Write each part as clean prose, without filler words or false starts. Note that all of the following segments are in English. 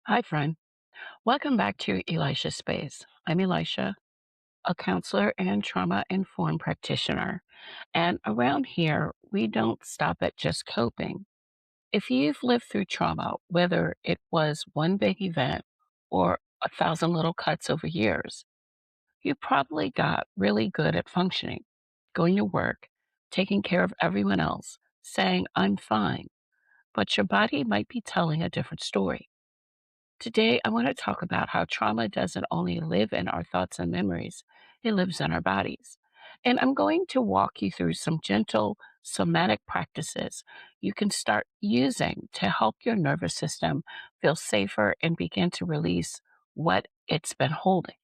Hi, friend. Welcome back to Elisha Space. I'm Elisha, a counselor and trauma informed practitioner. And around here, we don't stop at just coping. If you've lived through trauma, whether it was one big event or a thousand little cuts over years, you probably got really good at functioning, going to work, taking care of everyone else, saying, I'm fine. But your body might be telling a different story. Today, I want to talk about how trauma doesn't only live in our thoughts and memories, it lives in our bodies. And I'm going to walk you through some gentle somatic practices you can start using to help your nervous system feel safer and begin to release what it's been holding.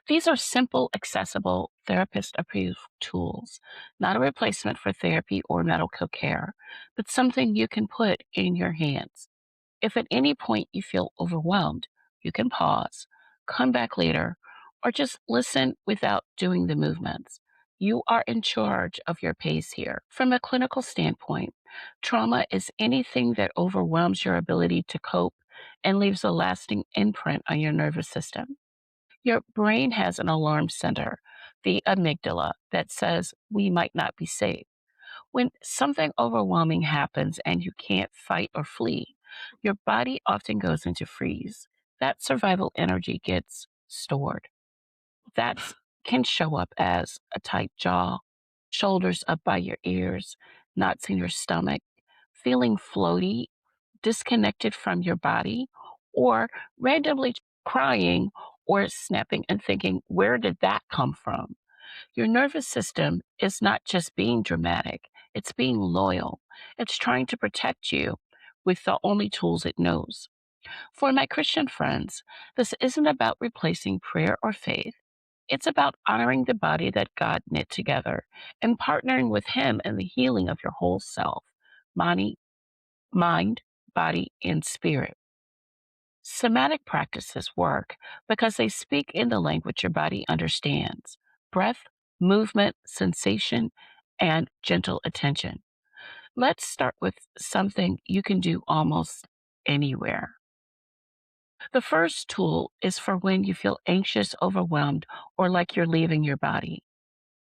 These are simple, accessible, therapist approved tools, not a replacement for therapy or medical care, but something you can put in your hands. If at any point you feel overwhelmed, you can pause, come back later, or just listen without doing the movements. You are in charge of your pace here. From a clinical standpoint, trauma is anything that overwhelms your ability to cope and leaves a lasting imprint on your nervous system. Your brain has an alarm center, the amygdala, that says we might not be safe. When something overwhelming happens and you can't fight or flee, your body often goes into freeze. That survival energy gets stored. That can show up as a tight jaw, shoulders up by your ears, knots in your stomach, feeling floaty, disconnected from your body, or randomly crying or snapping and thinking, where did that come from? Your nervous system is not just being dramatic, it's being loyal. It's trying to protect you with the only tools it knows. For my Christian friends, this isn't about replacing prayer or faith. It's about honoring the body that God knit together and partnering with Him in the healing of your whole self, body, mind, body, and spirit. Somatic practices work because they speak in the language your body understands: breath, movement, sensation, and gentle attention. Let's start with something you can do almost anywhere. The first tool is for when you feel anxious, overwhelmed, or like you're leaving your body.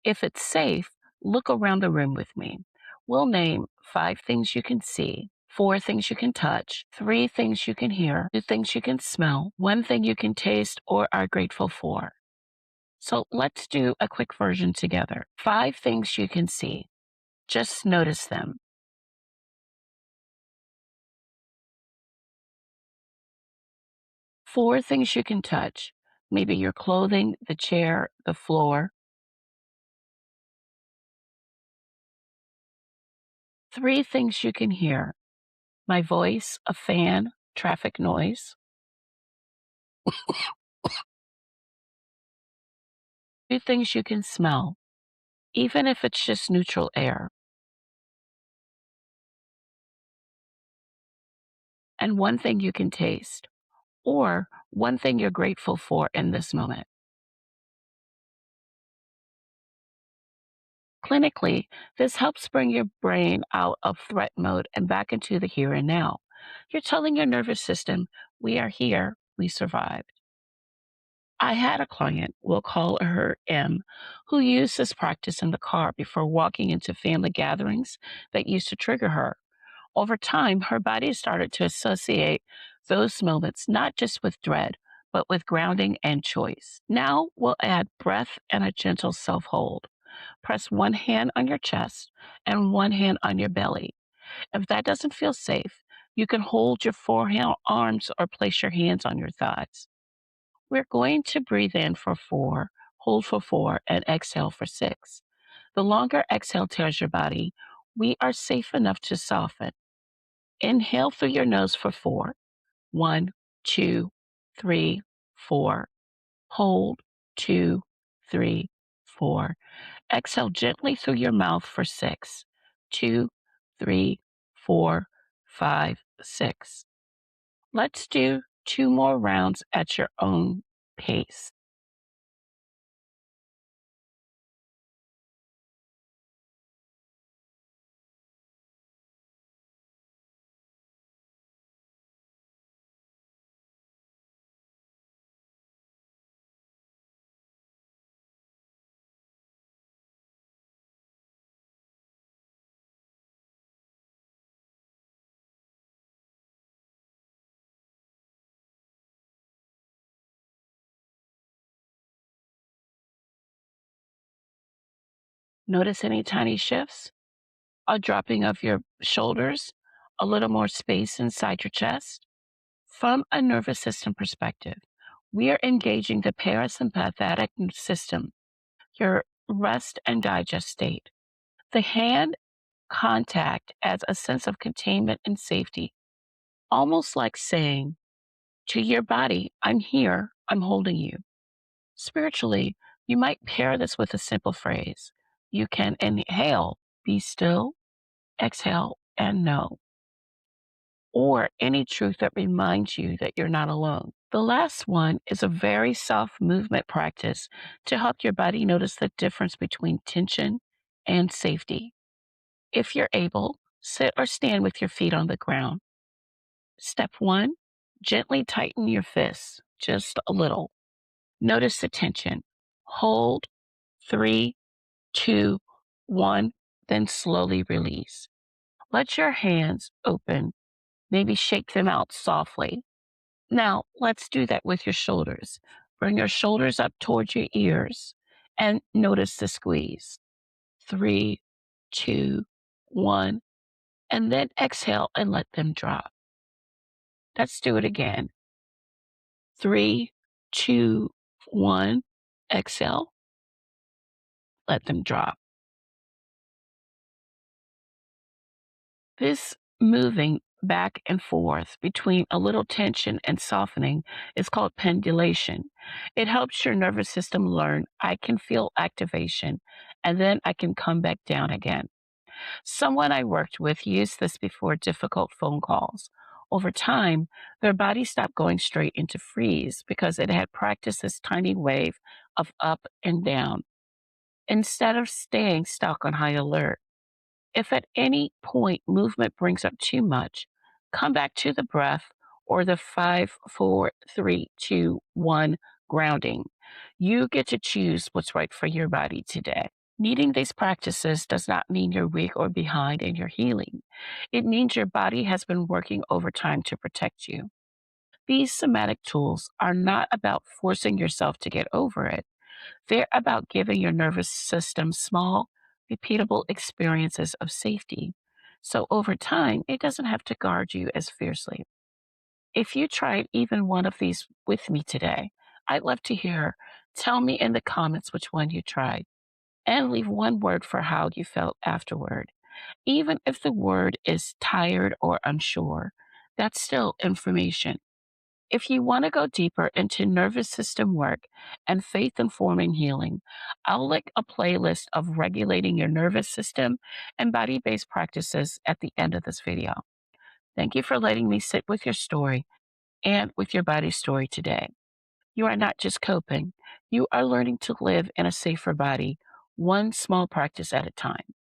If it's safe, look around the room with me. We'll name 5 things you can see, 4 things you can touch, 3 things you can hear, 2 things you can smell, 1 thing you can taste or are grateful for. So let's do a quick version together. 5 things you can see. Just notice them. 4 things you can touch. Maybe your clothing, the chair, the floor. 3 things you can hear. My voice, a fan, traffic noise. 2 things you can smell, even if it's just neutral air. And 1 thing you can taste, or 1 thing you're grateful for in this moment. Clinically, this helps bring your brain out of threat mode and back into the here and now. You're telling your nervous system, we are here, we survived. I had a client, we'll call her M, who used this practice in the car before walking into family gatherings that used to trigger her. Over time, her body started to associate those moments not just with dread, but with grounding and choice. Now we'll add breath and a gentle self hold. Press one hand on your chest and one hand on your belly. If that doesn't feel safe, you can hold your forearms or place your hands on your thighs. We're going to breathe in for 4, hold for 4, and exhale for 6. The longer exhale tells your body, we are safe enough to soften. Inhale through your nose for 4. 1, 2, 3, 4. Hold. 2, 3, 4. Exhale gently through your mouth for 6. 2, 3, 4, 5, 6. Let's do 2 more rounds at your own pace. Notice any tiny shifts? A dropping of your shoulders, a little more space inside your chest? From a nervous system perspective, we are engaging the parasympathetic system, your rest and digest state. The hand contact adds a sense of containment and safety, almost like saying to your body, I'm here, I'm holding you. Spiritually, you might pair this with a simple phrase. You can inhale, be still, exhale, and know, or any truth that reminds you that you're not alone. The last one is a very soft movement practice to help your body notice the difference between tension and safety. If you're able, sit or stand with your feet on the ground. Step one, gently tighten your fists, just a little. Notice the tension. Hold, 3, 2, 1, then slowly release. Let your hands open, maybe shake them out softly. Now, let's do that with your shoulders. Bring your shoulders up towards your ears and notice the squeeze. 3, 2, 1, and then exhale and let them drop. Let's do it again. 3, 2, 1, exhale, let them drop. This moving back and forth between a little tension and softening is called pendulation. It helps your nervous system learn I can feel activation and then I can come back down again. Someone I worked with used this before difficult phone calls. Over time, their body stopped going straight into freeze because it had practiced this tiny wave of up and down instead of staying stuck on high alert. If at any point movement brings up too much, come back to the breath or the 5, 4, 3, 2, 1 grounding. You get to choose what's right for your body today. Needing these practices does not mean you're weak or behind in your healing. It means your body has been working overtime to protect you. These somatic tools are not about forcing yourself to get over it. They're about giving your nervous system small, repeatable experiences of safety. So over time, it doesn't have to guard you as fiercely. If you tried even one of these with me today, I'd love to hear. Tell me in the comments which one you tried and leave one word for how you felt afterward. Even if the word is tired or unsure, that's still information. If you want to go deeper into nervous system work and faith informing healing, I'll link a playlist of regulating your nervous system and body based practices at the end of this video. Thank you for letting me sit with your story and with your body story today. You are not just coping, you are learning to live in a safer body, one small practice at a time.